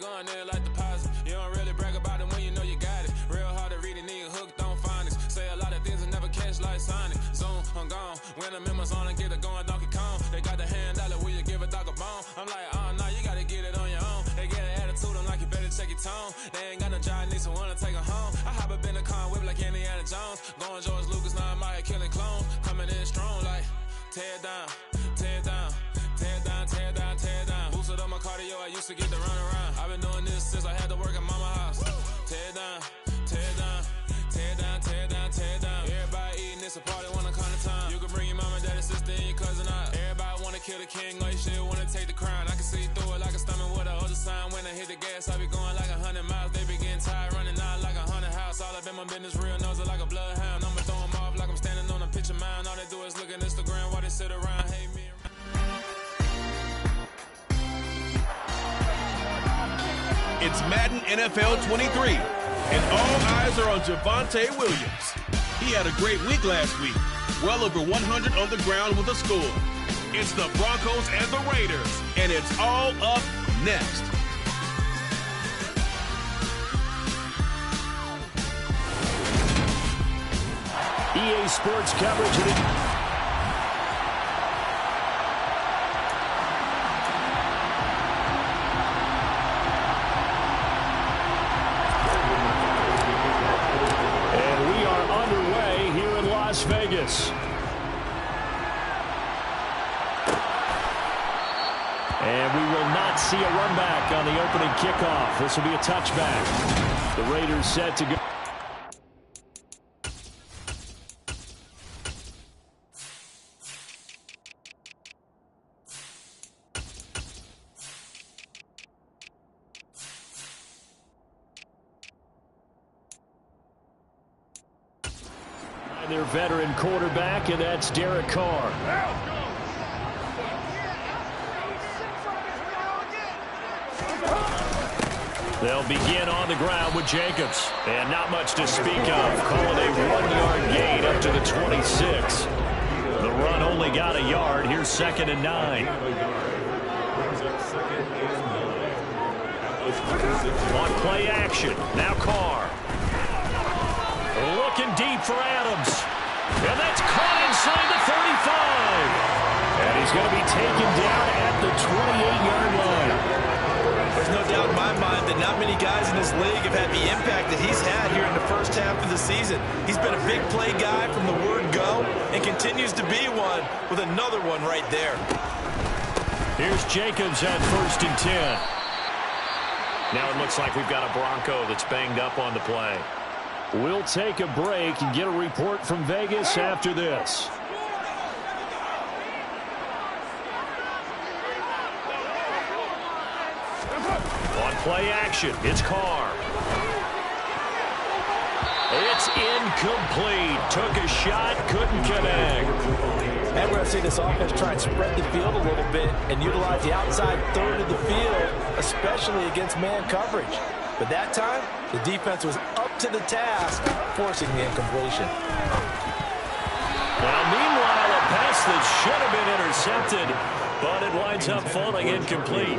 going in like deposit. You don't really brag about it when you know you got it. Real hard to read it, nigga hooked on phonics. Say a lot of things and never catch like Sonic. Zoom, I'm gone. When the members on and get it going Donkey Kong. They got the hand dollar, will you give a dog a bone? I'm like, nah, you gotta get it on your own. They get an attitude, I'm like, you better check your tone. They ain't got no job, need someone to take her home. I hop up in the car and whip like Indiana Jones. Going George Lucas, now I'm out here killing clones. Coming in strong like, tear down, tear down, tear down, tear down, tear down. Boosted up my cardio, I used to get to run around. I've been doing this since I had to work at mama house. Tear down, tear down, tear down, tear down, tear down. Everybody eating, it's a party when I come to time. You can bring your mama, daddy, sister, and your cousin out. Everybody wanna kill the king, like shit, wanna take the crown. I can see through it like a stomach with a other sign. When I hit the gas, I be going like 100 miles. They be getting tired, running out like 100 house. All up in my business, real nose it like a bloodhound. I'ma throw them off like I'm standing on a picture mound. All they do is look at Instagram while they sit around, hate me. It's Madden NFL 23, and all eyes are on Javonte Williams. He had a great week last week, well over 100 on the ground with a score. It's the Broncos and the Raiders, and it's all up next. EA Sports coverage of the... Las Vegas. And we will not see a run back on the opening kickoff. This will be a touchback. The Raiders set to go. Their veteran quarterback, and that's Derek Carr. They'll begin on the ground with Jacobs. And not much to speak of. Calling a 1-yard gain up to the 26. The run only got a yard. Here's 2nd and 9. On play action. Now Carr. Looking deep for Adams. And that's caught inside the 35. And he's going to be taken down at the 28-yard line. There's no doubt in my mind that not many guys in this league have had the impact that he's had here in the first half of the season. He's been a big play guy from the word go and continues to be one with another one right there. Here's Jacobs at 1st and 10. Now it looks like we've got a Bronco that's banged up on the play. We'll take a break and get a report from Vegas after this. On play action, it's Carr. It's incomplete. Took a shot, couldn't connect. And we're going to see this offense try and spread the field a little bit and utilize the outside third of the field, especially against man coverage. But that time, the defense was up to the task, forcing the incompletion. Well, meanwhile, a pass that should have been intercepted, but it winds up falling incomplete.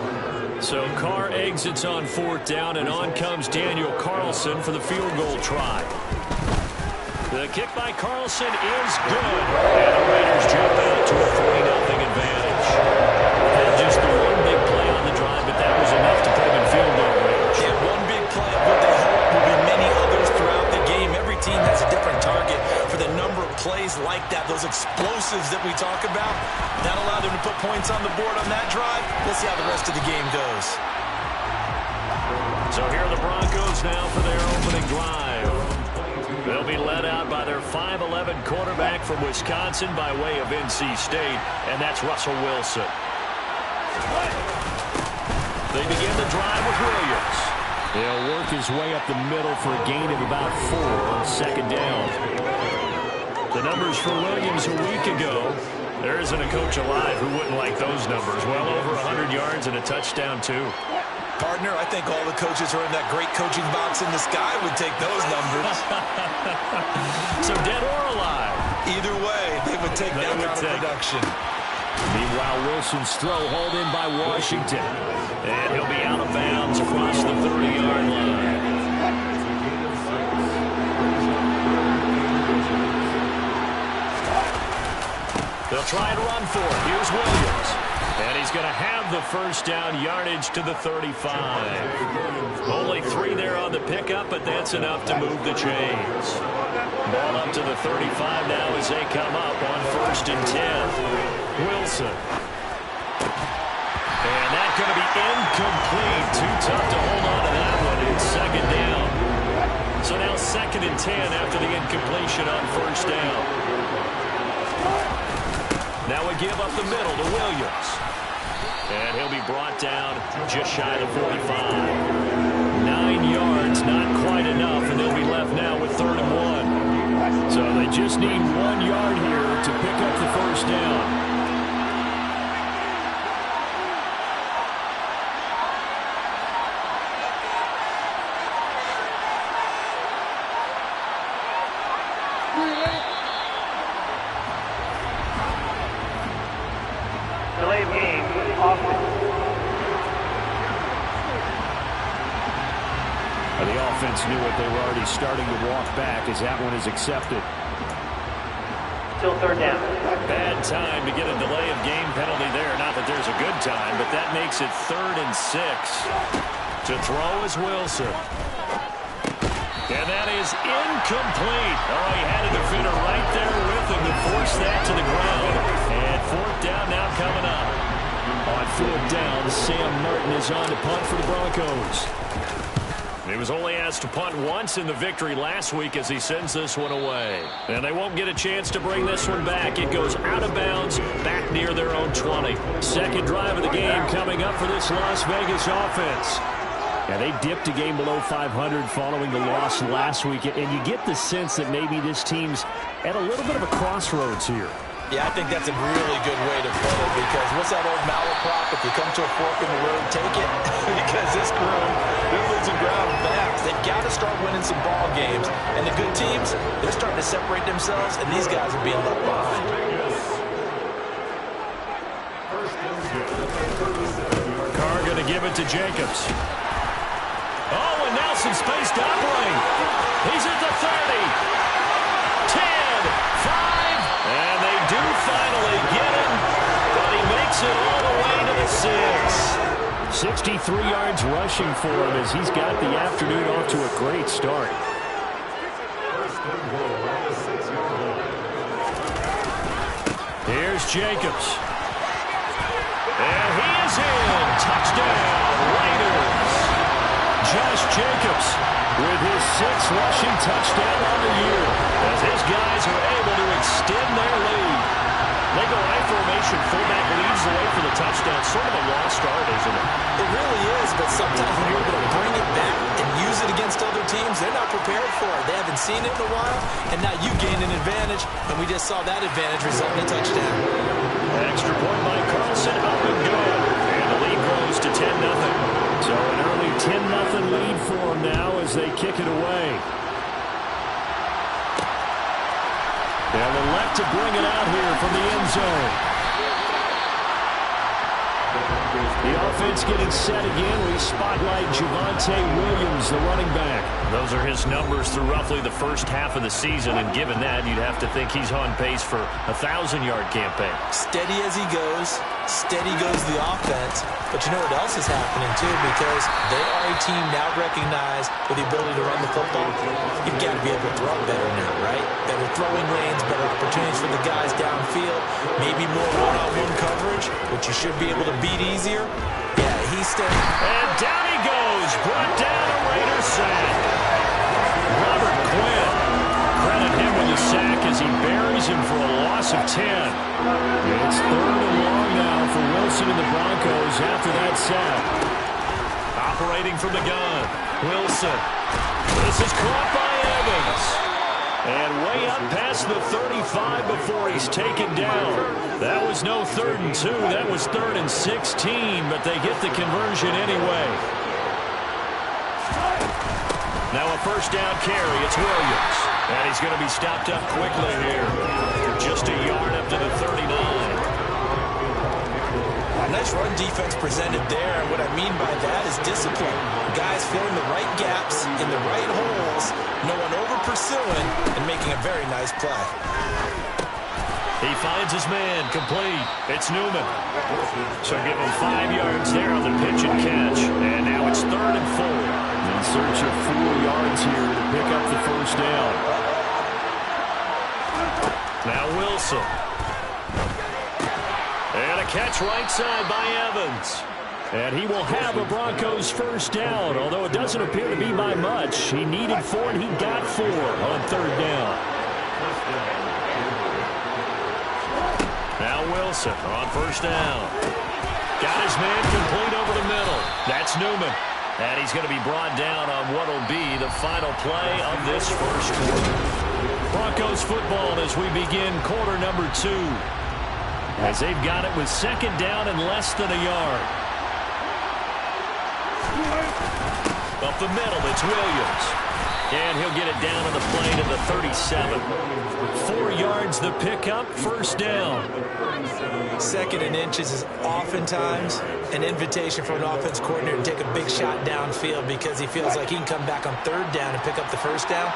So Carr exits on 4th down, and on comes Daniel Carlson for the field goal try. The kick by Carlson is good, and the Raiders jump out to a 3-0 advantage. And just the one big play on the drive, but that was enough to put him in field goal range. Yeah, one big play, but they hope will be many others throughout the game. Every team has a different target for the number of plays like that, those explosives that we talk about. That allowed them to put points on the board on that drive. We'll see how the rest of the game goes. So here are the Broncos now for their opening drive. They'll be led out by their 5'11" quarterback from Wisconsin by way of NC State, and that's Russell Wilson. They begin the drive with Williams. He'll work his way up the middle for a gain of about 4 on 2nd down. The numbers for Williams a week ago, there isn't a coach alive who wouldn't like those numbers. Well over 100 yards and a touchdown, too. Partner, I think all the coaches who are in that great coaching box in the sky would take those numbers. So dead or alive? Either way, they would take that kind of production. Meanwhile, Wilson's throw hauled in by Washington. And he'll be out of bounds across the 30-yard line. They'll try and run for it. Here's Williams. And he's going to have the first down yardage to the 35. Only 3 there on the pickup, but that's enough to move the chains. Ball up to the 35 now as they come up on 1st and 10. Wilson. And that's going to be incomplete. Too tough to hold on to that one. It's 2nd down. So now 2nd and 10 after the incompletion on 1st down. Now we give up the middle to Williams. And he'll be brought down just shy of 45. 9 yards, not quite enough, and they'll be left now with 3rd and 1. So they just need 1 yard here to pick up the first down. The offense knew it. They were already starting to walk back as that one is accepted. Still 3rd down. Bad time to get a delay of game penalty there. Not that there's a good time, but that makes it 3rd and 6. To throw is Wilson. And that is incomplete. Oh, he had a defender right there with him to force that to the ground. And 4th down now coming up. On 4th down, Sam Martin is on to punt for the Broncos. He was only asked to punt once in the victory last week as he sends this one away. And they won't get a chance to bring this one back. It goes out of bounds back near their own 20. 2nd drive of the game coming up for this Las Vegas offense. Yeah, they dipped a game below 500 following the loss last week. And you get the sense that maybe this team's at a little bit of a crossroads here. Yeah, I think that's a really good way to put it because what's that old malaprop? If you come to a fork in the road, take it. Because this crew, they're losing ground fast. They've got to start winning some ball games. And the good teams, they're starting to separate themselves, and these guys are being left behind. Carr going to give it to Jacobs. Oh, and Nelson space to operate. He's at the 30. 10, 5. And they do finally get him, but he makes it all the way to the 6. 63 yards rushing for him as he's got the afternoon off to a great start. Here's Jacobs. And he is in. Touchdown, Raiders. Josh Jacobs with his 6th rushing touchdown on the year as his guys are able to extend their lead. They go I formation, fullback leads the way for the touchdown. Sort of a lost art, isn't it? It really is, but sometimes when you're able to bring it back and use it against other teams, they're not prepared for it. They haven't seen it in a while, and now you gain an advantage, and we just saw that advantage result in a touchdown. Extra point by Carlson, up and good. And the lead grows to 10-0. So an early 10-0 lead for them now as they kick it away. And the left to bring it out here from the end zone. The offense getting set again. We spotlight Javonte Williams, the running back. Those are his numbers through roughly the first half of the season, and given that, you'd have to think he's on pace for a 1,000-yard campaign. Steady as he goes, steady goes the offense. But you know what else is happening, too, because they are a team now recognized with the ability to run the football. You've got to be able to throw better now, right? Better throwing lanes, better opportunities for the guys downfield, maybe more one-on-one coverage, which you should be able to beat easier. Yeah, he's staying. And down he goes. Brought down a Raiders sack. Robert Quinn. Credit him with the sack as he buries him for a loss of 10. It's 3rd and long now for Wilson and the Broncos after that sack. Operating from the gun. Wilson. This is caught by Evans. And way up past the 35 before he's taken down. That was no 3rd and 2. That was 3rd and 16, but they get the conversion anyway. Now a first down carry. It's Williams. And he's going to be stopped up quickly here. Just a yard up to the 39. Nice run defense presented there, and what I mean by that is discipline. Guys filling the right gaps in the right holes, no one over-pursuing, and making a very nice play. He finds his man, complete. It's Newman. So give him 5 yards there on the pitch and catch. And now it's 3rd and 4. In search of 4 yards here to pick up the first down. Now Wilson. And a catch right side by Evans. And he will have a Broncos first down, although it doesn't appear to be by much. He needed 4, and he got 4 on 3rd down. Now Wilson on first down. Got his man complete over the middle. That's Newman. And he's going to be brought down on what will be the final play of this first quarter. Broncos football as we begin quarter number 2. As they've got it with 2nd down and less than a yard. Up the middle, it's Williams. And he'll get it down on the play to the 37. 4 yards the pickup, first down. 2nd and inches is oftentimes an invitation for an offense coordinator to take a big shot downfield because he feels like he can come back on 3rd down and pick up the first down.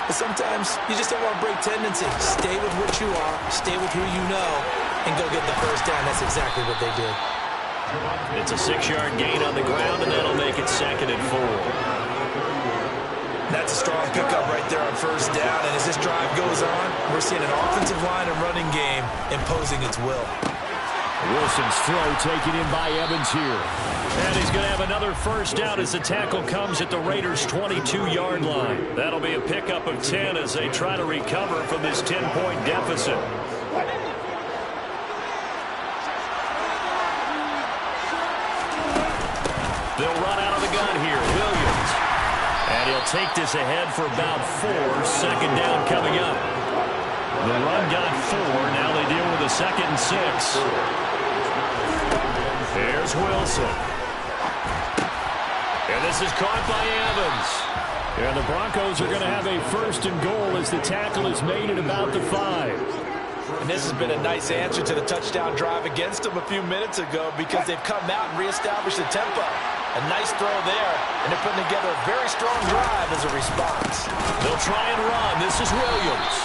But sometimes you just don't want to break tendency. Stay with what you are, stay with who you know, and go get the first down. That's exactly what they did. It's a 6-yard gain on the ground, and that'll make it 2nd and 4. That's a strong pickup right there on first down. And as this drive goes on, we're seeing an offensive line and running game imposing its will. Wilson's throw taken in by Evans here. And he's going to have another first down as the tackle comes at the Raiders' 22-yard line. That'll be a pickup of 10 as they try to recover from this 10-point deficit. They'll run out of the gun here. Williams. And he'll take this ahead for about 4. 2nd down coming up. The run got 4. Now they deal with a 2nd and 6. Here's Wilson. And this is caught by Evans. And the Broncos are going to have a 1st and goal as the tackle is made at about the 5. And this has been a nice answer to the touchdown drive against them a few minutes ago because they've come out and reestablished the tempo. A nice throw there, and they're putting together a very strong drive as a response. They'll try and run. This is Williams.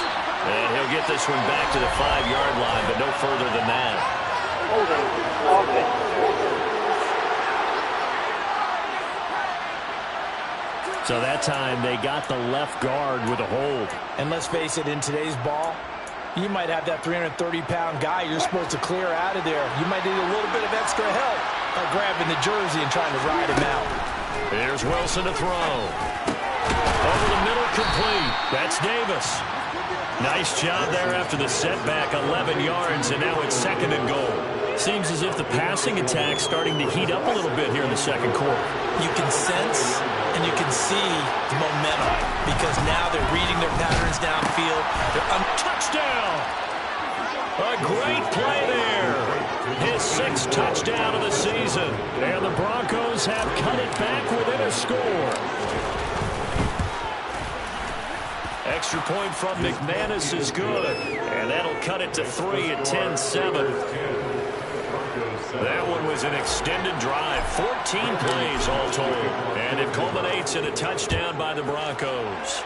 And he'll get this one back to the 5-yard line, but no further than that. So that time they got the left guard with a hold. And let's face it, in today's ball, you might have that 330-pound guy you're supposed to clear out of there. You might need a little bit of extra help by grabbing the jersey and trying to ride him out. Here's Wilson to throw. Over the middle, complete. That's Davis. Nice job there after the setback, 11 yards, and now it's 2nd and goal. Seems as if the passing attack's starting to heat up a little bit here in the 2nd quarter. You can sense and you can see the momentum because now they're reading their patterns downfield. They're touchdown! A great play there. His 6th touchdown of the season. And the Broncos have cut it back within a score. Extra point from McManus is good. And that'll cut it to 3 at 10-7. That one was an extended drive. 14 plays all told. And it culminates in a touchdown by the Broncos.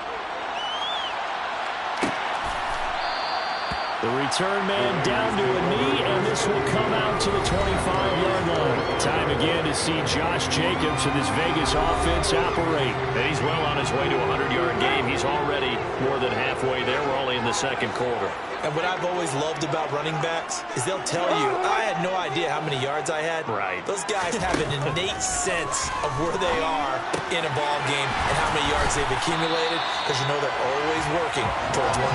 The return man down to a knee, and this will come out to the 25-yard line. Time again to see Josh Jacobs and this Vegas offense operate. And he's well on his way to a 100-yard game. He's already more than halfway there. We're only in the 2nd quarter. And what I've always loved about running backs is they'll tell you, I had no idea how many yards I had. Right. Those guys have an innate sense of where they are in a ball game and how many yards they've accumulated because you know they're always working towards 100.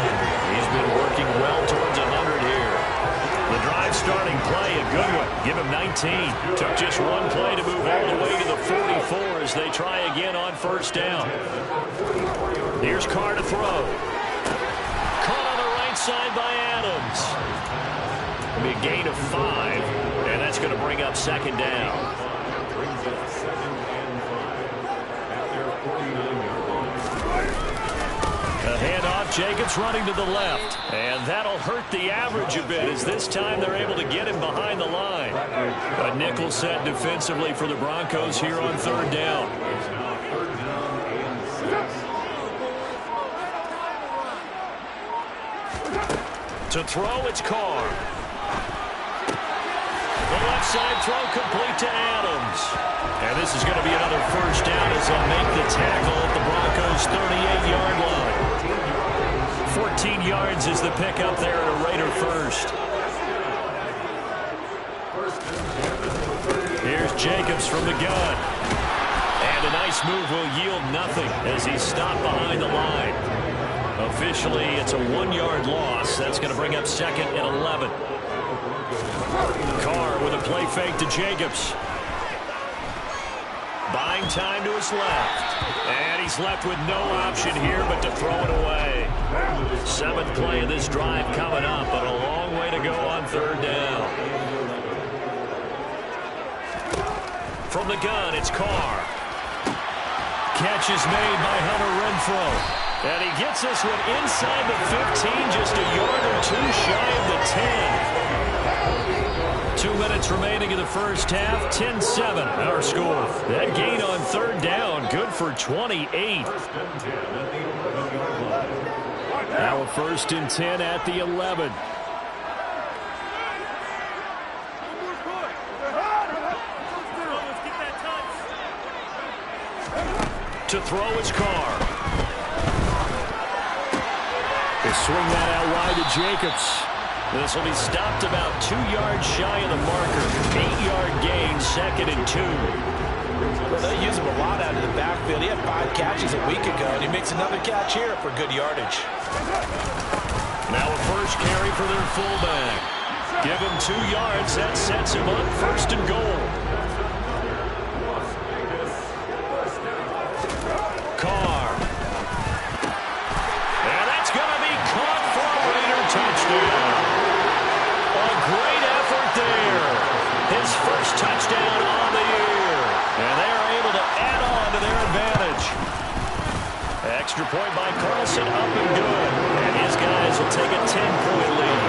He's been working well towards 100 here. The drive starting play, a good one. Give him 19. Took just one play to move all the way to the 44 as they try again on first down. Here's Carr to throw. Side by Adams. It'll be a gain of 5, and that's going to bring up 2nd down. A handoff Jacobs running to the left. And that'll hurt the average a bit as this time they're able to get him behind the line. A nickel set defensively for the Broncos here on third down. To throw, it's Carr. The left side throw complete to Adams. And this is going to be another first down as they'll make the tackle at the Broncos' 38-yard line. 14 yards is the pickup there at a Raider first. Here's Jacobs from the gun. And a nice move will yield nothing as he's stopped behind the line. Officially, it's a 1-yard loss. That's going to bring up second and 11. Carr with a play fake to Jacobs. Buying time to his left. And he's left with no option here but to throw it away. 7th play of this drive coming up, but a long way to go on third down. From the gun, it's Carr. Catch is made by Hunter Renfrow. And he gets this one inside the 15, just a yard or two shy of the 10. 2 minutes remaining in the first half, 10-7 our score. That gain on third down, good for 28. Now a 1st and 10 at the 11. To throw, it's Carr. They swing that out wide to Jacobs. This will be stopped about 2 yards shy of the marker. 8-yard gain, 2nd and 2. Well, they use him a lot out of the backfield. He had 5 catches a week ago, and he makes another catch here for good yardage. Now a first carry for their fullback. Give him 2 yards. That sets him up 1st and goal. Carr. And that's going to be caught for a Raider touchdown. A great effort there. His first touchdown on the year. And they are able to add on to their advantage. Extra point by Carlson, up and good. And his guys will take a 10-point lead.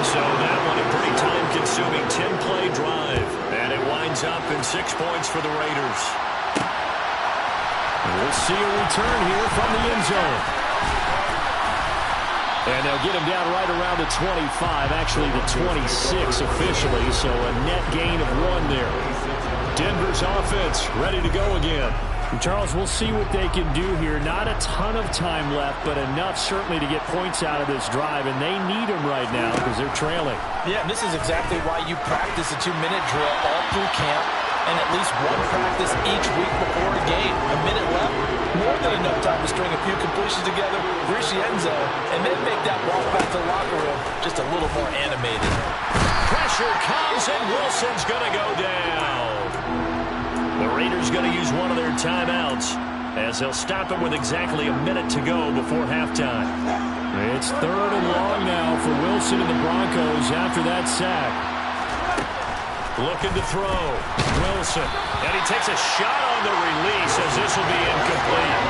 So that one a pretty time-consuming 10-play drive. And it winds up in 6 points for the Raiders. We'll see a return here from the end zone. And they'll get him down right around the 25, actually the 26 officially, so a net gain of 1 there. Denver's offense ready to go again. Charles, we'll see what they can do here. Not a ton of time left, but enough certainly to get points out of this drive, and they need them right now because they're trailing. Yeah, this is exactly why you practice a 2-minute drill all through camp and at least one practice each week before a game. A minute left, more than enough time to string a few completions together, reach the end zone, and then make that walk back to the locker room just a little more animated. Pressure comes, and Wilson's going to go down. The Raiders going to use one of their timeouts as they'll stop it with exactly a minute to go before halftime. It's 3rd and long now for Wilson and the Broncos after that sack. Looking to throw. Wilson. And he takes a shot on the release as this will be incomplete.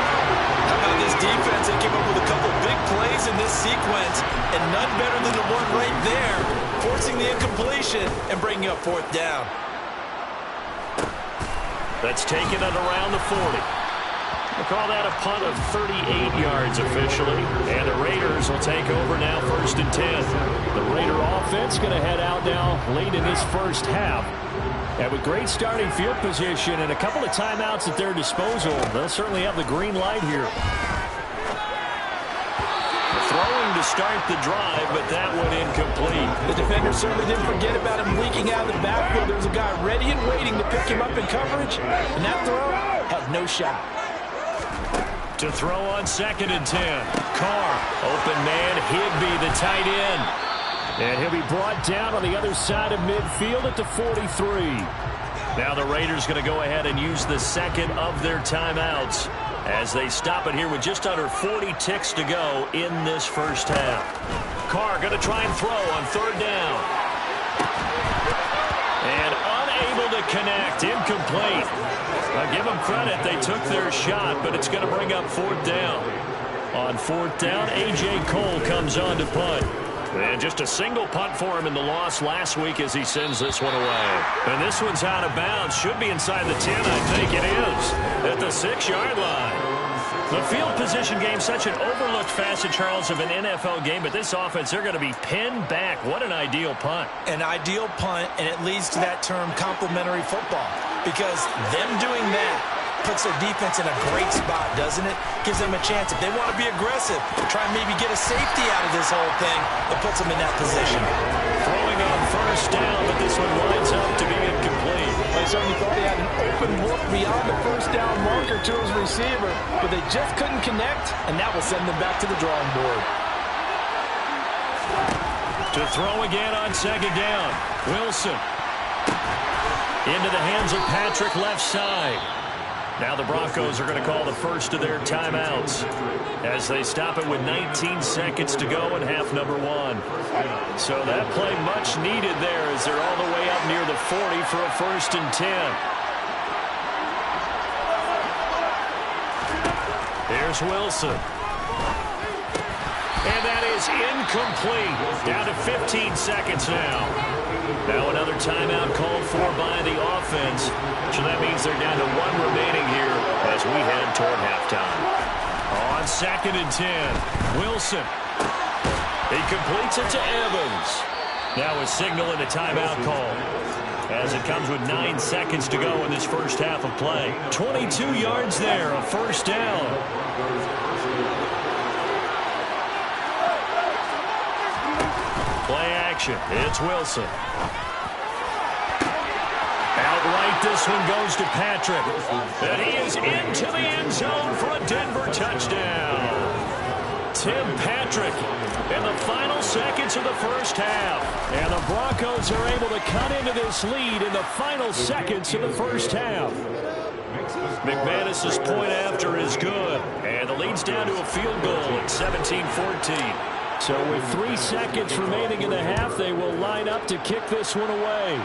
How about this defense? They came up with a couple big plays in this sequence, and none better than the one right there, forcing the incompletion and bringing up 4th down. That's taken at around the 40. We'll call that a punt of 38 yards officially. And the Raiders will take over now 1st and 10. The Raider offense going to head out now late in this first half. And with great starting field position and a couple of timeouts at their disposal, they'll certainly have the green light here. Throwing to start the drive, but that one incomplete. The defender certainly didn't forget about him leaking out of the backfield. There was a guy ready and waiting to pick him up in coverage, and that throw had no shot. To throw on 2nd and 10. Carr, open man, Higbee, the tight end. And he'll be brought down on the other side of midfield at the 43. Now the Raiders going to go ahead and use the 2nd of their timeouts as they stop it here with just under 40 ticks to go in this first half. Carr going to try and throw on 3rd down. And unable to connect, incomplete. I'll give them credit, they took their shot, but it's going to bring up 4th down. On 4th down, A.J. Cole comes on to punt. And just a single punt for him in the loss last week as he sends this one away. And this one's out of bounds. Should be inside the 10, I think it is. At the 6-yard line. The field position game, such an overlooked facet, Charles, of an NFL game. But this offense, they're going to be pinned back. What an ideal punt. An ideal punt, and it leads to that term complementary football. Because them doing that puts their defense in a great spot, doesn't it? Gives them a chance. If they want to be aggressive, try and maybe get a safety out of this whole thing, it puts them in that position. Throwing on 1st down, but this one winds up to be incomplete. They certainly thought he had an open look beyond the 1st down marker to his receiver, but they just couldn't connect, and that will send them back to the drawing board. To throw again on 2nd down. Wilson. Into the hands of Patrick left side. Now the Broncos are going to call the first of their timeouts as they stop it with 19 seconds to go in half number 1. So that play much needed there as they're all the way up near the 40 for a 1st and 10. Here's Wilson. And that is incomplete. Down to 15 seconds now. Now another timeout called for by the offense. So that means they're down to 1 remaining here as we head toward halftime. On 2nd and 10, Wilson. He completes it to Evans. Now a signal and a timeout call as it comes with 9 seconds to go in this first half of play. 22 yards there, a 1st down. Play action. It's Wilson. Outright, this one goes to Patrick. And he is into the end zone for a Denver touchdown. Tim Patrick in the final seconds of the first half. And the Broncos are able to cut into this lead in the final seconds of the first half. McManus's point after is good. And the lead's down to a field goal at 17-14. So with 3 seconds remaining in the half, they will line up to kick this one away.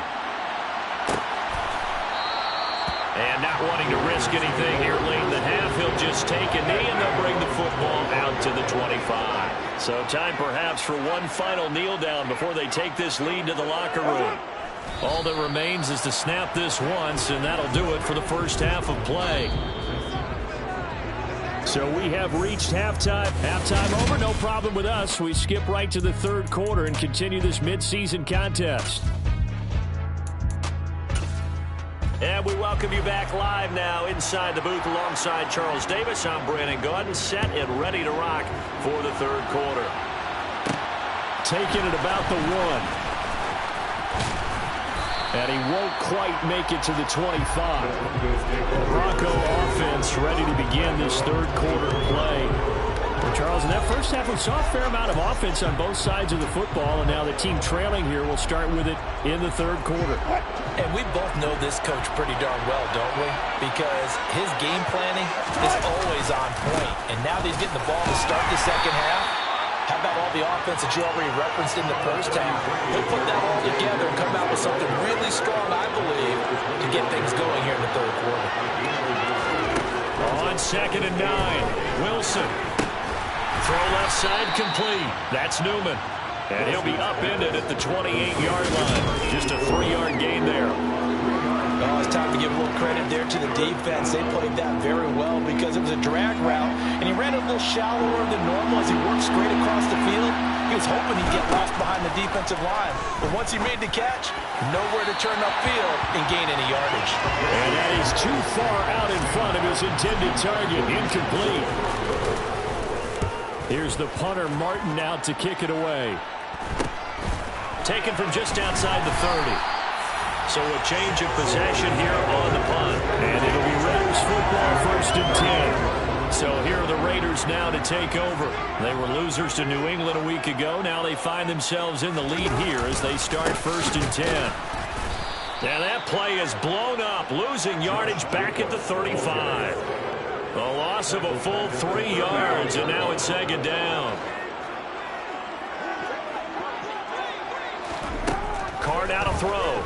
And not wanting to risk anything here late in the half, he'll just take a knee and they'll bring the football out to the 25. So time perhaps for one final kneel down before they take this lead to the locker room. All that remains is to snap this once, and that'll do it for the first half of play. So we have reached halftime. Halftime over, no problem with us. We skip right to the 3rd quarter and continue this midseason contest. And we welcome you back live now inside the booth alongside Charles Davis. I'm Brandon Gaudin, set and ready to rock for the 3rd quarter. Taking it about the 1. And he won't quite make it to the 25. Bronco offense ready to begin this 3rd quarter play. Well, Charles, in that first half, we saw a fair amount of offense on both sides of the football, and now the team trailing here will start with it in the 3rd quarter. And we both know this coach pretty darn well, don't we? Because his game planning is always on point. And now that he's getting the ball to start the 2nd half, how about all the offense that you already referenced in the first half? He'll put that all together and come out with something really strong, I believe, to get things going here in the 3rd quarter. On 2nd and 9, Wilson. Throw left side complete. That's Newman. And he'll be upended at the 28-yard line. Just a 3-yard gain there. Oh, it's time to give a little credit there to the defense. They played that very well because it was a drag route, and he ran it a little shallower than normal as he worked straight across the field. He was hoping he'd get lost behind the defensive line. But once he made the catch, nowhere to turn upfield and gain any yardage. And that is too far out in front of his intended target. Incomplete. Here's the punter, Martin, out to kick it away. Taken from just outside the 30. So a change of possession here on the punt. And it'll be Raiders football, 1st and 10. So here are the Raiders now to take over. They were losers to New England a week ago. Now they find themselves in the lead here as they start 1st and 10. And that play is blown up, losing yardage back at the 35. A loss of a full 3 yards, and now it's 2nd down. Card out a throw.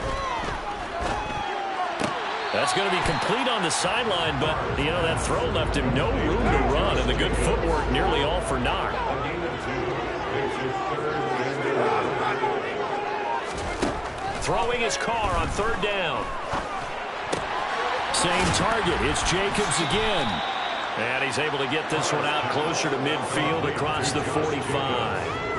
That's going to be complete on the sideline, but, you know, that throw left him no room to run, and the good footwork nearly all for naught. Throwing his car on third down. Same target. It's Jacobs again. And he's able to get this one out closer to midfield across the 45.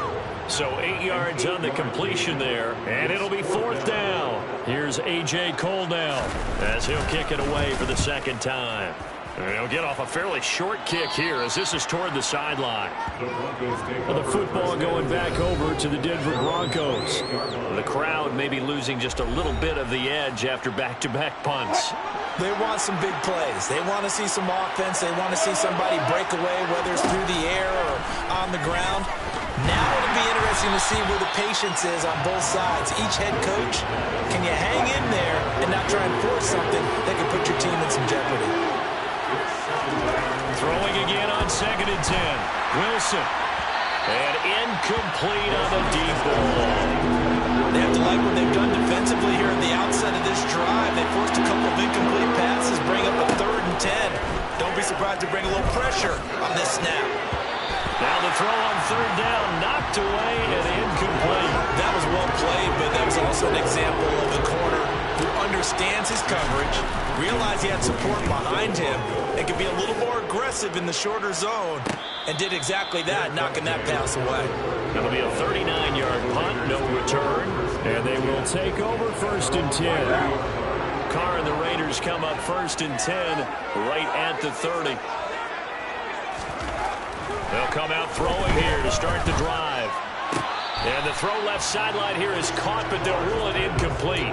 So 8 yards on the completion there, and it'll be fourth down. Here's A.J. Cole now as he'll kick it away for the second time. And he'll get off a fairly short kick here as this is toward the sideline. The football going back over to the Denver Broncos. The crowd may be losing just a little bit of the edge after back-to-back punts. They want some big plays. They want to see some offense. They want to see somebody break away, whether it's through the air or on the ground. Now it'll be interesting to see where the patience is on both sides. Each head coach, can you hang in there and not try and force something that could put your team in some jeopardy? Throwing again on 2nd and 10. Wilson. And incomplete on the deep ball. They have to like what they've done defensively here at the outset of this drive. They forced a couple of incomplete passes, bring up a 3rd and 10. Don't be surprised to bring a little pressure on this snap. Now the throw on third down, knocked away and incomplete. That was well played, but that was also an example of the corner who understands his coverage, realized he had support behind him, and could be a little more aggressive in the shorter zone, and did exactly that, knocking that pass away. It'll be a 39-yard punt, no return, and they will take over 1st and 10. Carr and the Raiders come up 1st and 10 right at the 30. They'll come out throwing here to start the drive. And the throw left sideline here is caught, but they'll rule it incomplete.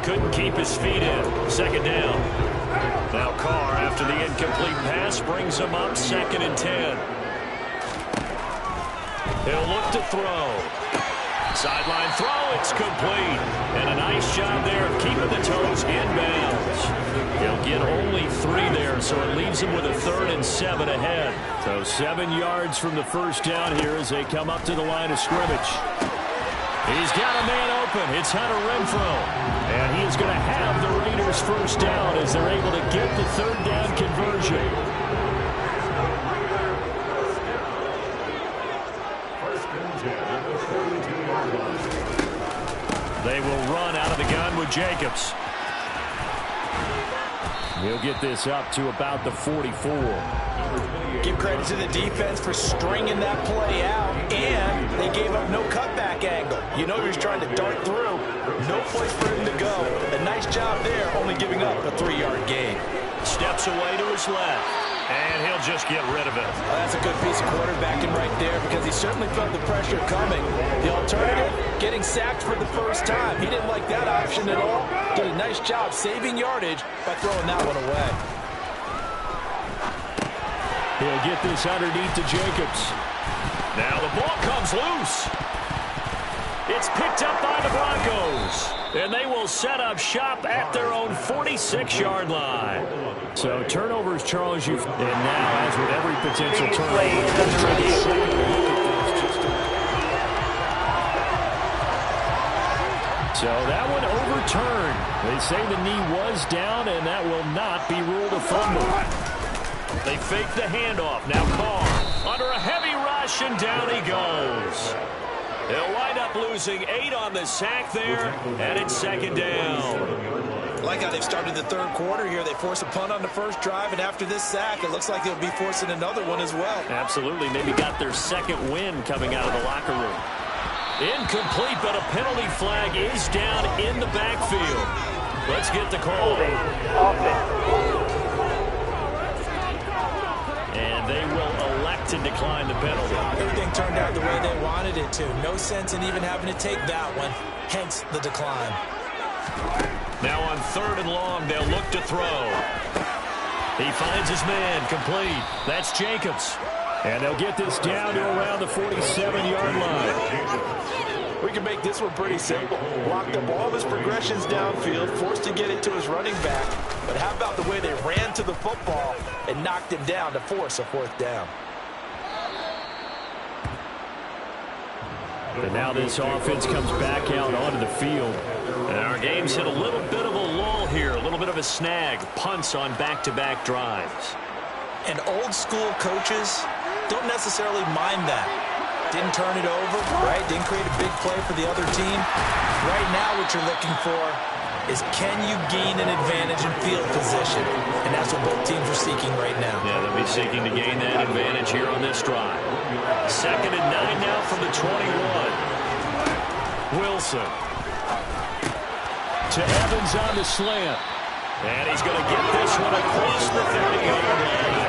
Couldn't keep his feet in. 2nd down. Now Carr, after the incomplete pass, brings him up 2nd and 10. He'll look to throw. Sideline throw, it's complete. And a nice job there of keeping the toes inbounds. He'll get only 3 there, so it leaves him with a 3rd and 7 ahead. So 7 yards from the first down here as they come up to the line of scrimmage. He's got a man open. It's Hunter Renfrow. And he is going to have the Raiders first down as they're able to get the 3rd down conversion. They will run out of the gun with Jacobs. He'll get this up to about the 44. Give credit to the defense for stringing that play out, and they gave up no cutback angle. You know he's trying to dart through. No place for him to go. A nice job there, only giving up a 3-yard gain. Steps away to his left, and he'll just get rid of it. Well, that's a good piece of quarterbacking right there because he certainly felt the pressure coming. The alternative, getting sacked for the first time. He didn't like that option at all. Did a nice job saving yardage by throwing that one away. He'll get this underneath to Jacobs. Now the ball comes loose. It's picked up by the Broncos. And they will set up shop at their own 46-yard line. So turnovers, Charles, and now, as with every potential turnover, so that one overturned. They say the knee was down, and that will not be ruled a fumble. They fake the handoff. Now Carr under a heavy rush, and down he goes. They'll wind up losing 8 on the sack there, and it's 2nd down. I like how they've started the 3rd quarter here. They force a punt on the first drive, and after this sack, it looks like they'll be forcing another one as well. Absolutely. Maybe got their 2nd win coming out of the locker room. Incomplete, but a penalty flag is down in the backfield. Let's get the call. And they will elect to decline the penalty. Everything turned out the way they wanted it to. No sense in even having to take that one, hence the decline. Now on 3rd and long, they'll look to throw. He finds his man, complete. That's Jacobs. And they'll get this down to around the 47-yard line. We can make this one pretty simple. Blocked up all of his progressions downfield, forced to get it to his running back. But how about the way they ran to the football and knocked him down to force a 4th down? And now this offense comes back out onto the field. And our game's hit a little bit of a lull here. A little bit of a snag. Punts on back-to-back drives. And old school coaches don't necessarily mind that. Didn't turn it over, right? Didn't create a big play for the other team. Right now what you're looking for is can you gain an advantage in field position? And that's what both teams are seeking right now. Yeah, they'll be seeking to gain that advantage here on this drive. 2nd and 9 now from the 21. Wilson. To Evans on the slant. And he's going to get this one across the 30-yard line.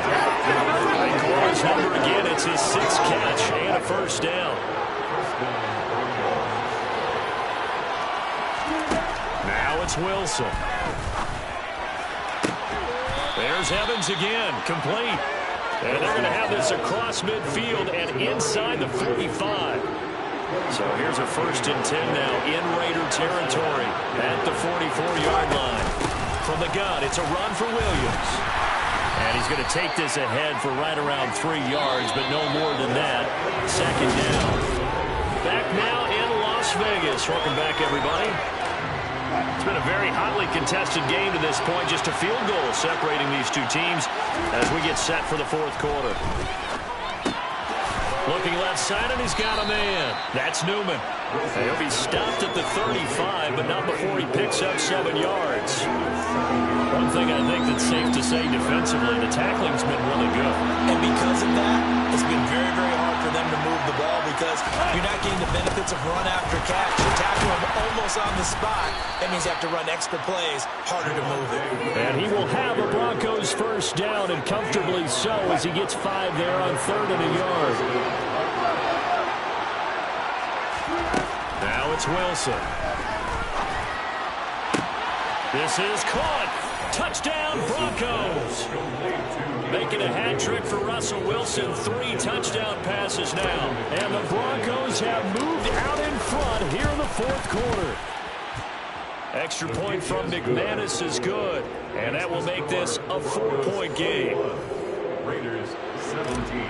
They call his number again. It's his 6th catch and a first down. Now it's Wilson. There's Evans again, complete. And they're going to have this across midfield and inside the 45. So here's a 1st and 10 now in Raider territory at the 44-yard line. From the gun, it's a run for Williams. And he's going to take this ahead for right around 3 yards, but no more than that. 2nd down. Back now in Las Vegas. Welcome back, everybody. It's been a very hotly contested game to this point. Just a field goal separating these two teams as we get set for the 4th quarter. Looking left side, and he's got a man. That's Newman. He'll be stopped at the 35, but not before he picks up 7 yards. One thing I think that's safe to say defensively, the tackling's been really good. And because of that, it's been very, very hard for them to move the ball because you're not getting the benefits of run after catch. You tackle him almost on the spot. That means you have to run extra plays, harder to move it. And he will have a Broncos first down, and comfortably so, as he gets 5 there on 3rd and a yard. Now it's Wilson. This is caught. Touchdown, Broncos. Making a hat trick for Russell Wilson. 3 touchdown passes now. And the Broncos have moved out in front here in the 4th quarter. Extra point from McManus is good. And that will make this a 4-point game. Raiders 17.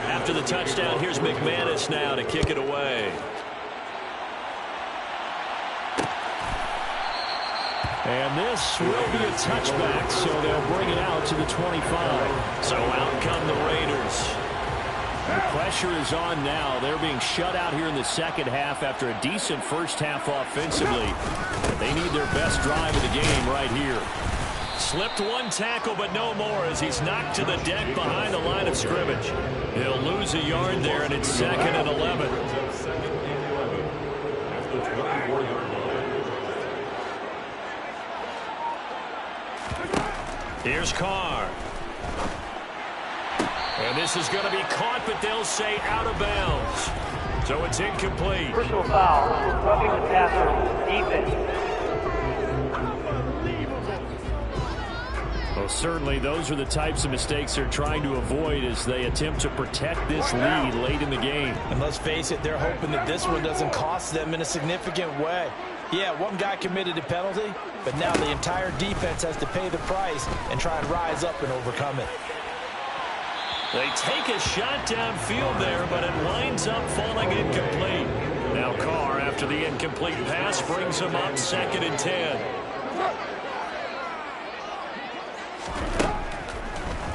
After the touchdown, here's McManus now to kick it away. And this will be a touchback, so they'll bring it out to the 25. So out come the Raiders. The pressure is on now. They're being shut out here in the 2nd half after a decent first half offensively. But they need their best drive of the game right here. Slipped 1 tackle, but no more as he's knocked to the deck behind the line of scrimmage. He'll lose a yard there, and it's 2nd and 11. Here's Carr. And this is going to be caught, but they'll say out of bounds. So it's incomplete. Personal foul. Roughing the passer. Defense. Well, certainly those are the types of mistakes they're trying to avoid as they attempt to protect this lead late in the game. And let's face it, they're hoping that this one doesn't cost them in a significant way. Yeah, one guy committed a penalty, but now the entire defense has to pay the price and try and rise up and overcome it. They take a shot downfield there, but it winds up falling incomplete. Now Carr, after the incomplete pass, brings him up 2nd and 10.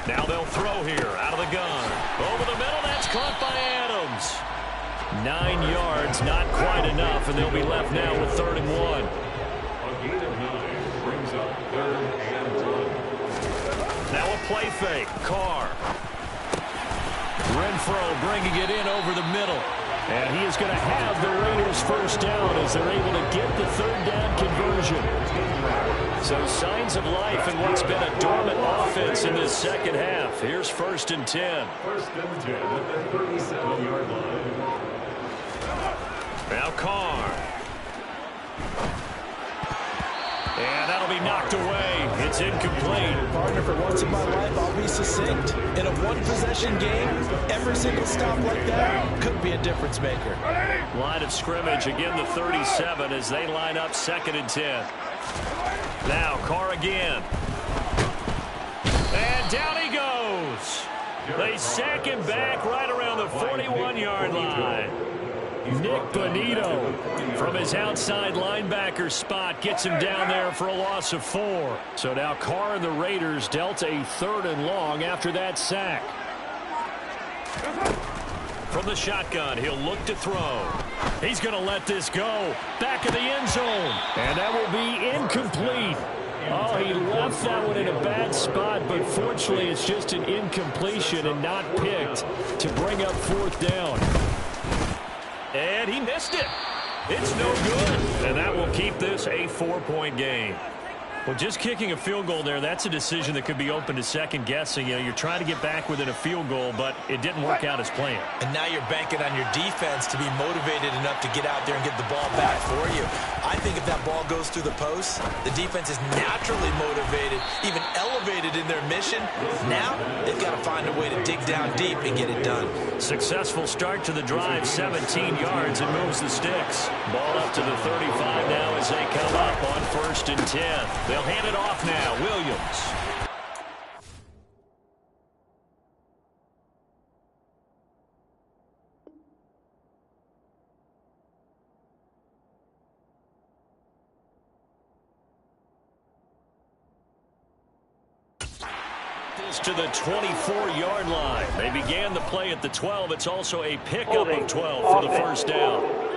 Now they'll throw here out of the gun. Over the middle, that's caught by Adams. 9 yards, not quite enough, and they'll be left now with 3rd and 1. A gain of 9 brings up 3rd and 1. Now a play fake. Carr. Renfro bringing it in over the middle. And he is going to have the Raiders first down as they're able to get the 3rd down conversion. So signs of life in what's been a dormant offense in this 2nd half. Here's 1st and 10. 1st and 10 at the 37-yard line. Now Carr. And that'll be knocked away. It's incomplete. Partner, for once in my life, I'll be succinct. In a one-possession game, every single stop like that could be a difference maker. Line of scrimmage, again the 37 as they line up 2nd and 10. Now Carr again. And down he goes. They sack him back right around the 41-yard line. Nick Bonito from his outside linebacker spot gets him down there for a loss of 4. So now Carr and the Raiders dealt a 3rd and long after that sack. From the shotgun, he'll look to throw. He's going to let this go. Back of the end zone. And that will be incomplete. Oh, he left that one in a bad spot, but fortunately it's just an incompletion and not picked to bring up 4th down. And he missed it. It's no good. And that will keep this a 4-point game. Well, just kicking a field goal there, that's a decision that could be open to second guessing. You know, you're trying to get back within a field goal, but it didn't work out as planned. And now you're banking on your defense to be motivated enough to get out there and get the ball back for you. I think if that ball goes through the post, the defense is naturally motivated, even elevated in their mission. Now they've got to find a way to dig down deep and get it done. Successful start to the drive, 17 yards, and moves the sticks. Ball up to the 35 now as they come up on 1st and 10. They'll hand it off now. Williams. This to the 24-yard line. They began the play at the 12. It's also a pickup of 12 for the 1st down.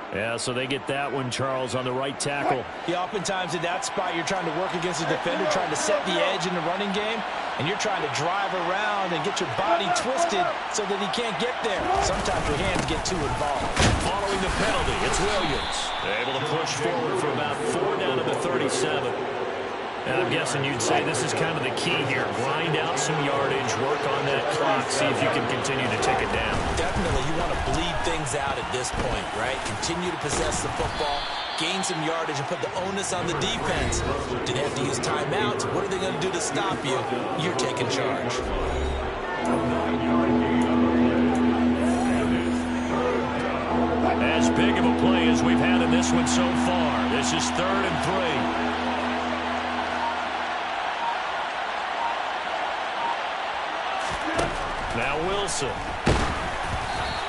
Yeah, so they get that one, Charles, on the right tackle. Yeah, oftentimes in that spot, you're trying to work against a defender, trying to set the edge in the running game, and you're trying to drive around and get your body twisted so that he can't get there. Sometimes your hands get too involved. Following the penalty, it's Williams. They're able to push forward for about 4 down to the 37. And I'm guessing you'd say this is kind of the key here. Grind out some yardage, work on that clock, see if you can continue to take it down. Definitely, you want to bleed things out at this point, right? Continue to possess the football, gain some yardage, and put the onus on the defense. Do they have to use timeouts? What are they going to do to stop you? You're taking charge. As big of a play as we've had in this one so far. This is 3rd and 3. Now Wilson.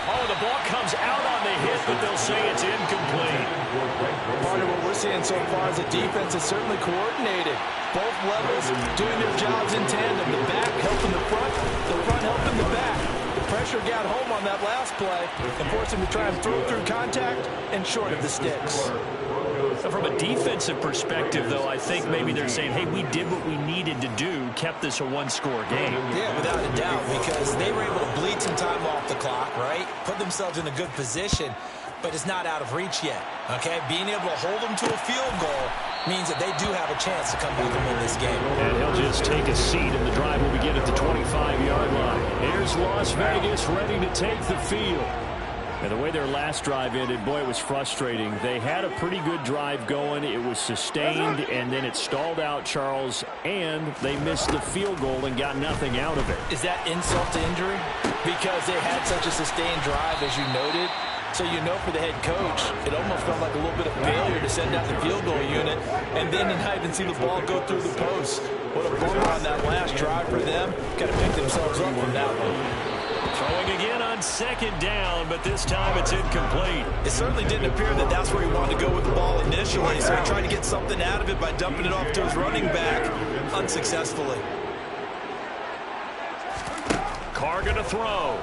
Oh, the ball comes out on the hit, but they'll say it's incomplete. Part of what we're seeing so far is the defense is certainly coordinated. Both levels doing their jobs in tandem. The back helping the front helping the back. The pressure got home on that last play and forced him to try and throw through contact and short of the sticks. From a defensive perspective, though, I think maybe they're saying, hey, we did what we needed to do, kept this a 1-score game. Yeah, without a doubt, because they were able to bleed some time off the clock, right? Put themselves in a good position, but it's not out of reach yet, okay? Being able to hold them to a field goal means that they do have a chance to come back and win this game. And he'll just take a seat, and the drive will begin at the 25-yard line. Here's Las Vegas ready to take the field. And the way their last drive ended, boy, it was frustrating. They had a pretty good drive going. It was sustained, and then it stalled out, Charles, and they missed the field goal and got nothing out of it. Is that insult to injury? Because they had such a sustained drive, as you noted. So you know for the head coach, it almost felt like a little bit of failure to send out the field goal unit and then to not even see the ball go through the post. What a bummer on that last drive for them. Got to pick themselves up from that one. Throwing again on 2nd down, but this time it's incomplete. It certainly didn't appear that that's where he wanted to go with the ball initially, so he tried to get something out of it by dumping it off to his running back unsuccessfully. Carr going to throw.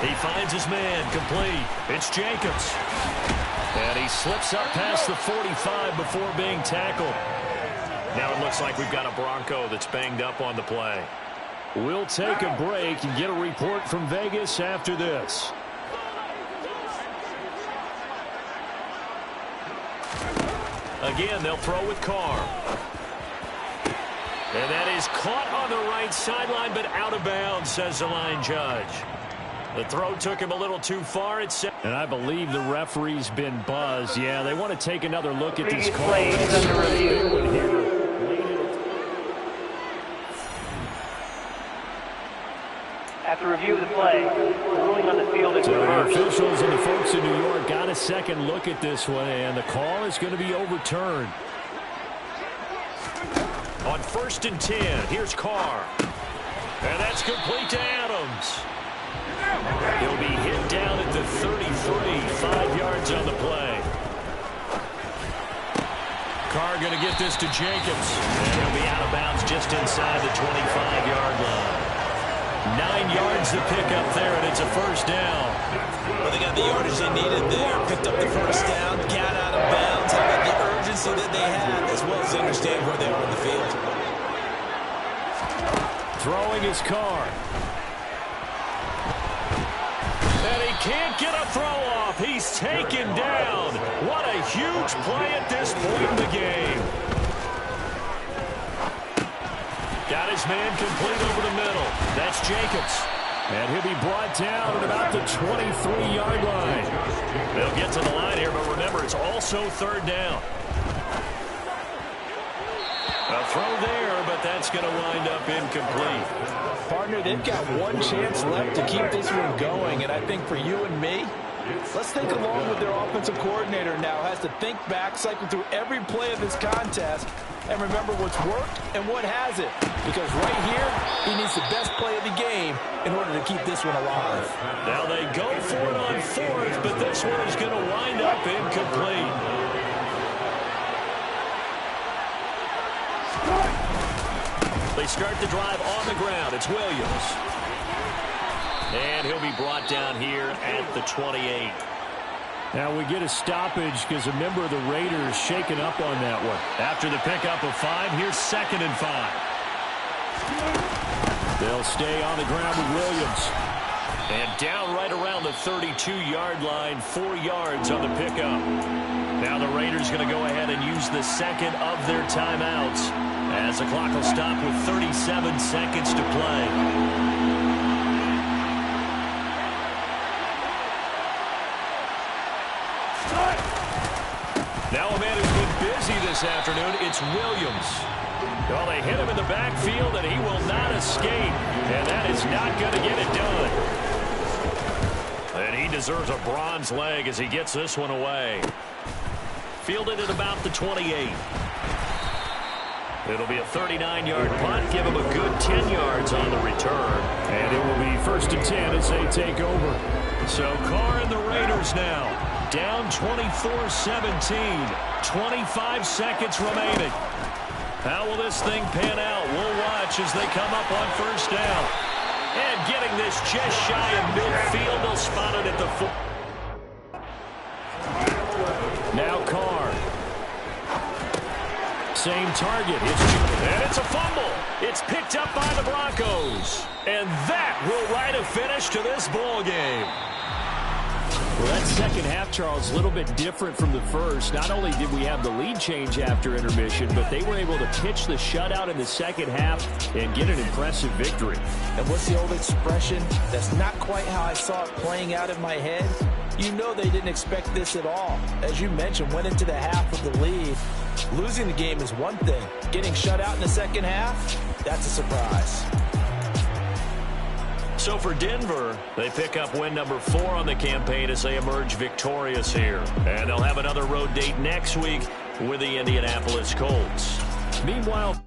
He finds his man, complete. It's Jacobs. And he slips up past the 45 before being tackled. Now it looks like we've got a Bronco that's banged up on the play. We'll take a break and get a report from Vegas after this. Again, they'll throw with Carr. And that is caught on the right sideline, but out of bounds, says the line judge. The throw took him a little too far. And I believe the referee's been buzzed. Yeah, they want to take another look at this call. After review of the play, ruling on the field is reversed. The officials and the folks in New York got a second look at this one, and the call is going to be overturned. On 1st and 10, here's Carr. And that's complete to Adams. He'll be hit down at the 33, 5 yards on the play. Carr going to get this to Jacobs. And he'll be out of bounds just inside the 25-yard line. 9 yards to pick up there, and it's a first down. Well, they got the yardage they needed there. Picked up the first down, got out of bounds. How about the urgency that they had, as well as they understand where they are on the field. Throwing his Carr. And he can't get a throw off. He's taken down. What a huge play at this point in the game. Got his man complete over the middle. That's Jacobs. And he'll be brought down at about the 23-yard line. They'll get to the line here, but remember, it's also third down. A throw there, but that's going to wind up incomplete. Partner, they've got one chance left to keep this one going, and I think for you and me, let's think along with their offensive coordinator now. Has to think back, cycle through every play of this contest, and remember what's worked and what hasn't. Because right here, he needs the best play of the game in order to keep this one alive. Now they go for it on fourth, but this one is going to wind up incomplete. They start the drive on the ground. It's Williams. And he'll be brought down here at the 28. Now we get a stoppage because a member of the Raiders shaken up on that one. After the pickup of 5, here's 2nd and 5. They'll stay on the ground with Williams. And down right around the 32-yard line, 4 yards on the pickup. Now the Raiders going to go ahead and use the second of their timeouts, as the clock will stop with 37 seconds to play. Now a man who's been busy this afternoon, it's Williams. Well, they hit him in the backfield, and he will not escape. And that is not going to get it done. And he deserves a bronze leg as he gets this one away. Fielded at about the 28. It'll be a 39-yard punt. Give him a good 10 yards on the return. And it will be 1st and 10 as they take over. So Carr and the Raiders now down 24-17. 25 seconds remaining. How will this thing pan out? We'll watch as they come up on first down. And getting this just shy of midfield. They'll spot it at the 4. Now Carr. Same target. And it's a fumble. It's picked up by the Broncos. And that will write a finish to this ball game. Well, that second half, Charles, a little bit different from the first. Not only did we have the lead change after intermission, but they were able to pitch the shutout in the second half and get an impressive victory. And what's the old expression? That's not quite how I saw it playing out in my head. You know they didn't expect this at all. As you mentioned, went into the half with the lead. Losing the game is one thing. Getting shut out in the second half, that's a surprise. So for Denver, they pick up win number 4 on the campaign as they emerge victorious here. And they'll have another road date next week with the Indianapolis Colts. Meanwhile...